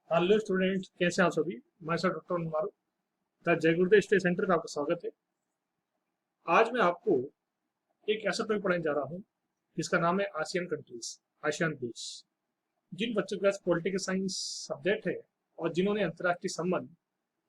Hello student, कैसे हैं आप सभी। मैं सर डॉक्टर मारू द जय गुरुदेव स्टडी सेंटर में आपका स्वागत है। आज मैं आपको एक ऐसा टॉपिक पढ़ाने जा रहा हूँ जिसका नाम है आसियान कंट्रीज, आसियान देश। जिन बच्चों के पास पॉलिटिकल साइंस सब्जेक्ट है और जिन्होंने अंतर्राष्ट्रीय संबंध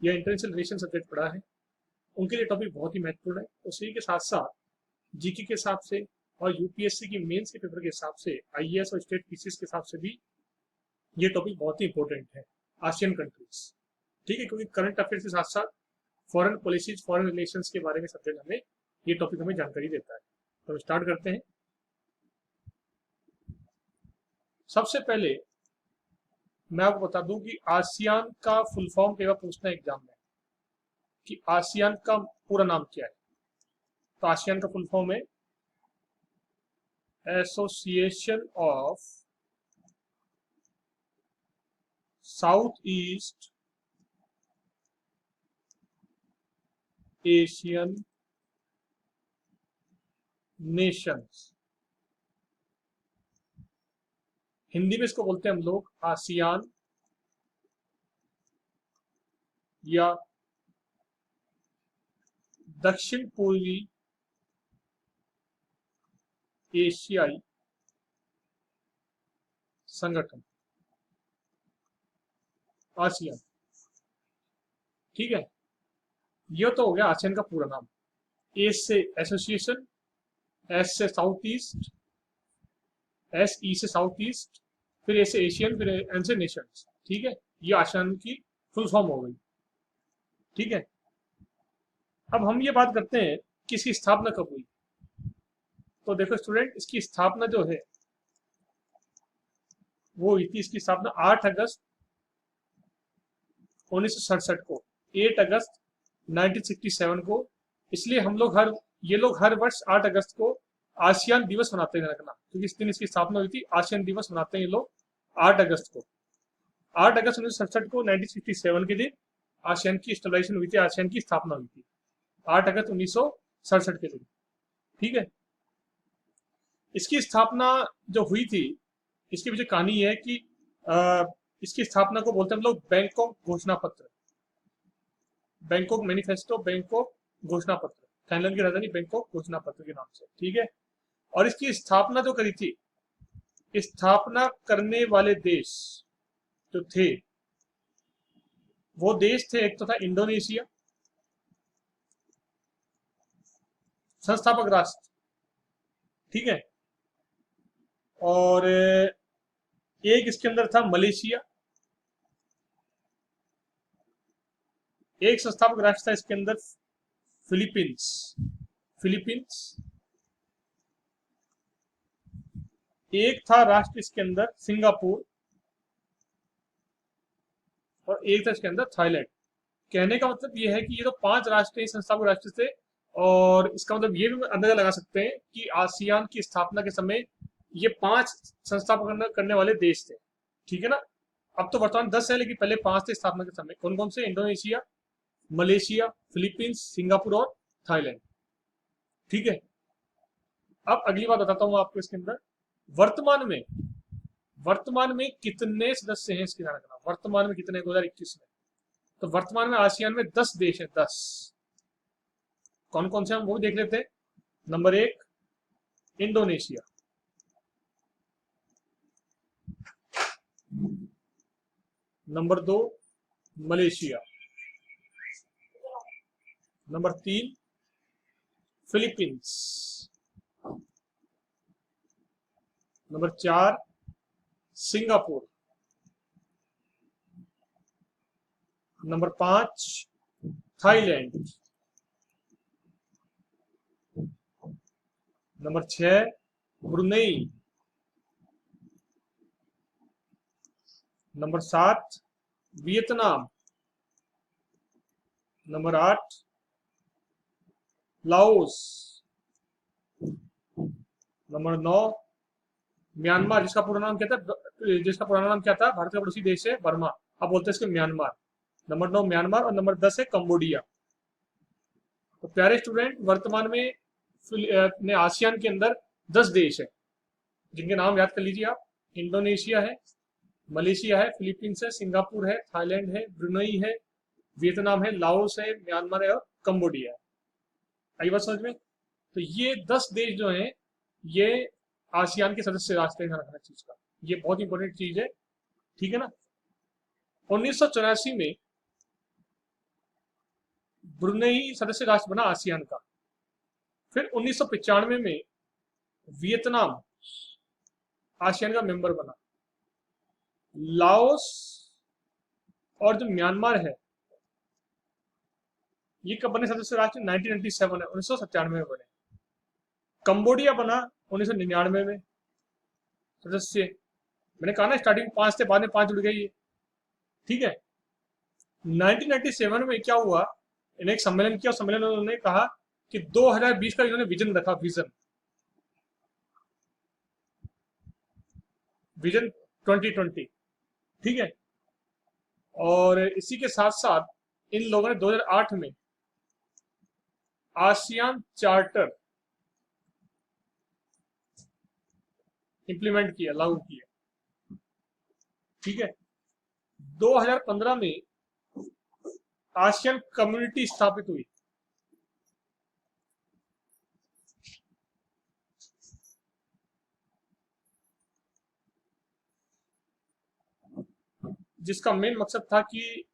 या इंटरनेशनल रिलेशन सब्जेक्ट पढ़ा है, उनके लिए टॉपिक बहुत ही महत्वपूर्ण है। उसी के साथ साथ जीके के हिसाब से और यूपीएससी की मेंस के पेपर के हिसाब से, आईएएस और स्टेट पीसीएस के हिसाब से भी ये टॉपिक बहुत ही इंपॉर्टेंट है, आसियान कंट्रीज। ठीक है, क्योंकि करंट अफेयर्स के साथ साथ फॉरेन पॉलिसीज, फॉरेन रिलेशंस के बारे में सब्जेक्ट हमें, ये टॉपिक हमें जानकारी देता है। तो हम स्टार्ट करते हैं। सबसे पहले मैं आपको बता दूं कि आसियान का फुल फॉर्म कई बार पूछना है एग्जाम में कि आसियान का पूरा नाम क्या है। तो आसियान का फुल फॉर्म है association of south east Asian Nations. Hindi में इसको बोलते हैं हम लोग आसियान या दक्षिण पूर्वी एशियाई संगठन, आसियान। ठीक है, ये तो हो गया आसियान का पूरा नाम। ए से एसोसिएशन, एस से साउथ ईस्ट, एस ई से साउथ ईस्ट, फिर ए से एशियन, फिर एन से नेशंस। ठीक है, ये आसियान की फुल फॉर्म हो गई। ठीक है, अब हम ये बात करते हैं कि इसकी स्थापना कब हुई। तो देखो स्टूडेंट, इसकी स्थापना जो है वो हुई थी, इसकी स्थापना 8 अगस्त 1967 को, 8 अगस्त 1967 को। इसलिए हम लोग ये लोग हर वर्ष 8 अगस्त को आसियान दिवस मनाते हैं, रखना, क्योंकि इस दिन इसकी स्थापना हुई थी। आसियान दिवस मनाते हैं ये लोग 8 अगस्त को। 8 अगस्त 1967 को, 1967 के दिन आसियान की स्टेबलाइजेशन हुई थी, आसियान की स्थापना हुई थी 8 अगस्त 1967 के दिन। ठीक है, इसकी स्थापना जो हुई थी, इसके पीछे कहानी ये है कि इसकी स्थापना को बोलते हैं हम लोग बैंकॉक घोषणा पत्र, बैंकॉक मैनिफेस्टो, बैंकॉक घोषणा पत्र, थाईलैंड की राजधानी बैंकॉक घोषणा पत्र के नाम से। ठीक है, और इसकी स्थापना जो करी थी, स्थापना करने वाले देश जो थे, वो देश थे, एक तो था इंडोनेशिया, संस्थापक राष्ट्र। ठीक है, और एक इसके अंदर था मलेशिया, एक संस्थापक राष्ट्र था इसके अंदर फिलीपींस, फिलीपींस। एक था राष्ट्र इसके अंदर सिंगापुर, और एक था इसके अंदर थाईलैंड। कहने का मतलब ये है कि ये तो 5 राष्ट्र संस्थापक राष्ट्र थे, और इसका मतलब ये भी अंदाजा लगा सकते हैं कि आसियान की स्थापना के समय ये 5 संस्थापक करने वाले देश थे। ठीक है ना। अब तो वर्तमान 10 है, लेकिन पहले 5 थे स्थापना के समय। कौन कौन से? इंडोनेशिया, मलेशिया, फिलीपींस, सिंगापुर और थाईलैंड। ठीक है, अब अगली बात बताता हूं आपको इसके अंदर। वर्तमान में वर्तमान में कितने सदस्य हैं, इसकी ध्यान रखना। वर्तमान में कितने 2021 में? तो वर्तमान में आसियान में 10 देश है, 10। कौन कौन से हम वो भी देख लेते हैं। Number 1 Indonesia, number 2 Malaysia, number 3 Philippines, number 4 Singapore, number 5 Thailand, number 6 Brunei, number 7 Vietnam, number 8 Laos, number 9 Myanmar, जिसका पूरा नाम क्या था, भारत का पड़ोसी देश है बर्मा, अब बोलते हैं इसको म्यांमार। नंबर 9 म्यांमार, और नंबर 10 है कंबोडिया। तो प्यारे स्टूडेंट, वर्तमान में अपने आसियान के अंदर 10 देश है, जिनके नाम याद कर लीजिए आप। इंडोनेशिया है, मलेशिया है, फिलीपींस है, सिंगापुर है, थाईलैंड है, ब्रुनई है, वियतनाम है, लाओस है, म्यांमार है और कंबोडिया है। आई बात समझ में? तो ये 10 देश जो हैं ये आसियान के सदस्य राष्ट्र हैं, ध्यान रखना चीज का। ये बहुत इंपॉर्टेंट चीज है, ठीक है ना। 1984 में ब्रुनई सदस्य राष्ट्र बना आसियान का। फिर 1995 में वियतनाम आसियान का मेंबर बना। लाओस और जो म्यांमार है ये कब बने सदस्य राष्ट्र? 1997 है, 1997 में बने। कंबोडिया बना 1999 में सदस्य। मैंने कहा ना स्टार्टिंग 5 थे, बाद में 5 जुड़ गई है, ठीक है। 1997 में क्या हुआ, इन्हें एक सम्मेलन किया, सम्मेलन में उन्होंने कहा कि 2020 का इन्होंने विजन रखा, विजन विजन 2020, ठीक है। और इसी के साथ साथ इन लोगों ने 2008 में आसियान चार्टर इंप्लीमेंट किया, लागू किया, ठीक है। 2015 में आसियान कम्युनिटी स्थापित हुई। जिसका मेन मकसद था कि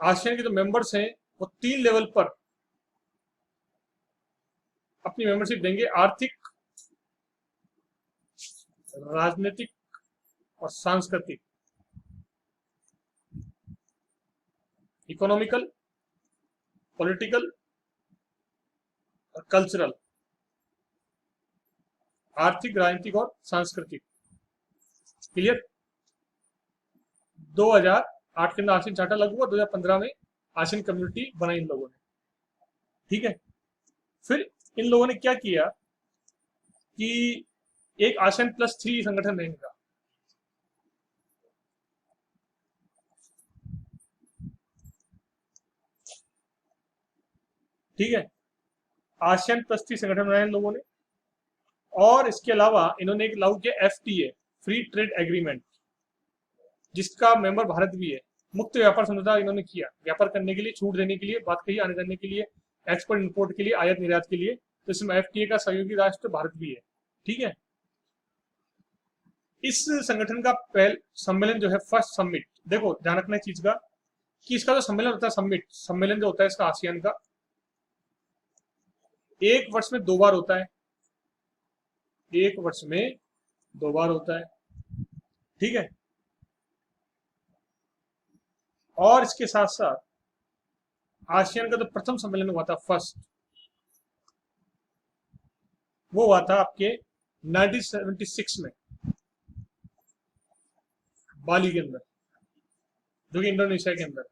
आसियान के जो मेंबर्स हैं वो 3 लेवल पर अपनी मेंबरशिप देंगे, आर्थिक, राजनीतिक और सांस्कृतिक, इकोनॉमिकल, पॉलिटिकल और कल्चरल। आर्थिक, राजनीतिक और सांस्कृतिक, क्लियर। 2008 के अंदर आसियान चार्टर लागू हुआ, 2015 में आसियान कम्युनिटी बनाई इन लोगों ने, ठीक है। फिर इन लोगों ने क्या किया कि एक आसियान +3 संगठन है इनका, ठीक है। आसियान +3 संगठन बनाया इन लोगों ने। और इसके अलावा इन्होंने एक लागू किया FTA, फ्री ट्रेड एग्रीमेंट, जिसका मेंबर भारत भी है। मुक्त व्यापार समझौता इन्होंने किया, व्यापार करने के लिए, छूट देने के लिए, बात कही, आने जाने के लिए, एक्सपोर्ट इंपोर्ट के लिए, आयात निर्यात के लिए। तो इसमें FTA का सहयोगी राष्ट्र भारत भी है, ठीक है। इस संगठन का पहल सम्मेलन जो है, फर्स्ट समिट, देखो ध्यान रखना चीज का कि इसका जो सम्मेलन होता है, समिट सम्मेलन जो होता है इसका आसियान का, 1 वर्ष में 2 बार होता है, 1 वर्ष में 2 बार होता है, ठीक है। और इसके साथ साथ आसियान का जो प्रथम सम्मेलन हुआ था, फर्स्ट, वो हुआ था आपके 1976 में बाली के अंदर, जो कि इंडोनेशिया के अंदर,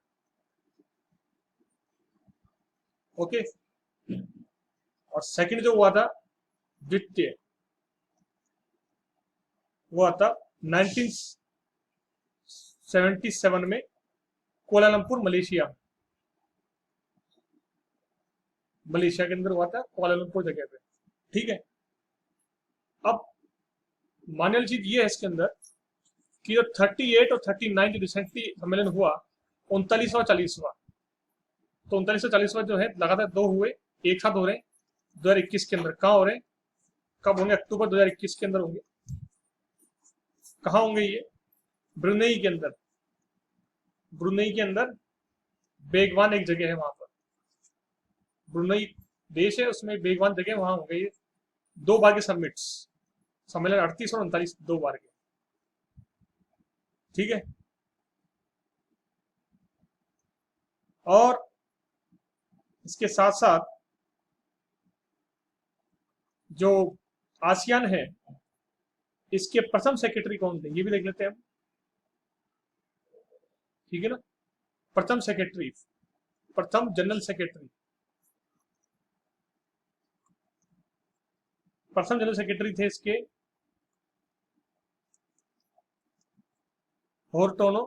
ओके। और सेकंड जो हुआ था, द्वितीय, वो हुआ था 1977 में कोलालमपुर, मलेशिया, मलेशिया के अंदर हुआ था, कोलालमपुर जगह पे, ठीक है। अब मानने वाली चीज ये है इसके अंदर कि जो 38 और 39 जो रिसेंटली सम्मेलन हुआ, 39वां 40वां, तो 39वां 40वां जो है लगातार 2 हुए, एक साथ हो रहे हैं 2021 के अंदर। कहाँ हो रहे हैं, कब होंगे? अक्टूबर 2021 के अंदर होंगे। कहाँ होंगे ये? ब्रुनई के अंदर, ब्रुनई के अंदर बेगवान एक जगह है, वहां पर ब्रुनई देश है, उसमें बेगवान जगह, वहां होंगे ये 2 बार के समिट्स, सम्मेलन 38 और 39, 2 बार के, ठीक है। और इसके साथ साथ जो आसियान है, इसके प्रथम सेक्रेटरी कौन थे ये भी देख लेते हैं हम, ठीक है ना। प्रथम सेक्रेटरी, प्रथम जनरल सेक्रेटरी, प्रथम जनरल सेक्रेटरी थे इसके होरटोनो,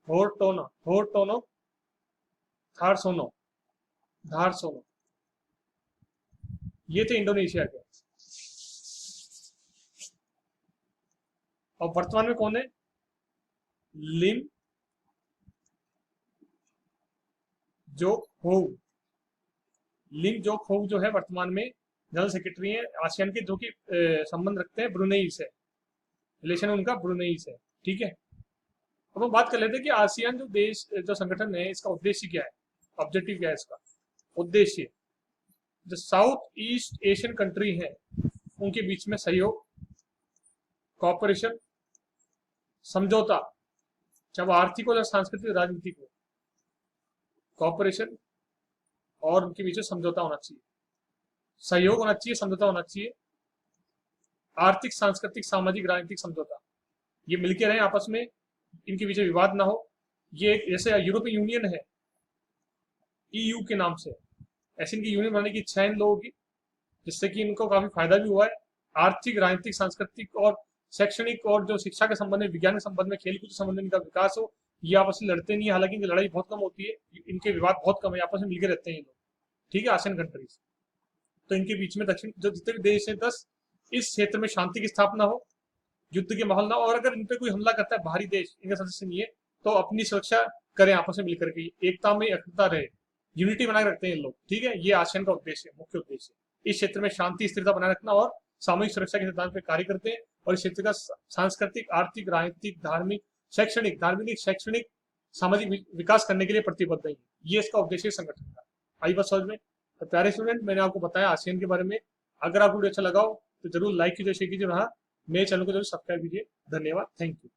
होरटोनो, होरटोनो धारसोनो, धारसोनो, ये थे इंडोनेशिया के, और वर्तमान में कौन है? लिम जोक होव। लिम जोक होव जो है वर्तमान में जनरल सेक्रेटरी है आसियान के, जो कि संबंध रखते हैं ब्रुनेई से, रिलेशन उनका ब्रुनेई से। ठीक है, अब हम बात कर लेते हैं कि आसियान जो देश, जो संगठन है, इसका उद्देश्य क्या है, ऑब्जेक्टिव क्या है इसका उद्देश्य। जो साउथ ईस्ट एशियन कंट्री है उनके बीच में सहयोग, कॉपरेशन, समझौता, चाहे वो आर्थिक हो या सांस्कृतिक राजनीतिक हो, कॉपरेशन और उनके बीच में समझौता होना चाहिए, सहयोग होना चाहिए, समझौता होना चाहिए, आर्थिक सांस्कृतिक सामाजिक राजनीतिक समझौता, ये मिलके रहे आपस में, इनके बीच विवाद ना हो। ये जैसे यूरोपियन यूनियन है ईयू के नाम से, ऐसे इनकी यूनियन बनाने की इच्छा है इन लोगों की, जिससे कि इनको काफी फायदा भी हुआ है। आर्थिक राजनीतिक सांस्कृतिक और शैक्षणिक और जो शिक्षा के संबंध में, विज्ञान के संबंध में, खेलकूद के संबंध में इनका विकास हो। ये आपस में लड़ते नहीं है, हालांकि इनकी लड़ाई बहुत कम होती है, इनके विवाद बहुत कम है, आपस में मिलकर रहते हैं ये लोग। ठीक है, आसियान कंट्रीज। तो इनके बीच में दक्षिण जो जितने भी देश हैं 10, इस क्षेत्र में शांति की स्थापना हो, युद्ध के माहौल ना हो, और अगर इन पे कोई हमला करता है बाहरी देश, इनका सदस्य नहीं है, तो अपनी सुरक्षा करें आपस में मिलकर के, एकता में एकता रहे, यूनिटी बनाए रखते हैं इन लोग। ठीक है, ये आसियान का उद्देश्य है, मुख्य उद्देश्य इस क्षेत्र में शांति स्थिरता बनाए रखना और सामूहिक सुरक्षा के सिद्धांत पे कार्य करते हैं, और इस क्षेत्र का सांस्कृतिक, आर्थिक, राजनीतिक, धार्मिक, शैक्षणिक सामाजिक विकास करने के लिए प्रतिबद्ध है। ये इसका उद्देश्य संगठन का। आई बात समझ में? तो प्यारे स्टूडेंट, मैंने आपको बताया आसियान के बारे में। अगर आपको वीडियो अच्छा लगा हो तो जरूर लाइक कीजिए, शेयर कीजिए, हाँ मेरे चैनल को जरूर सब्सक्राइब कीजिए। धन्यवाद, थैंक यू।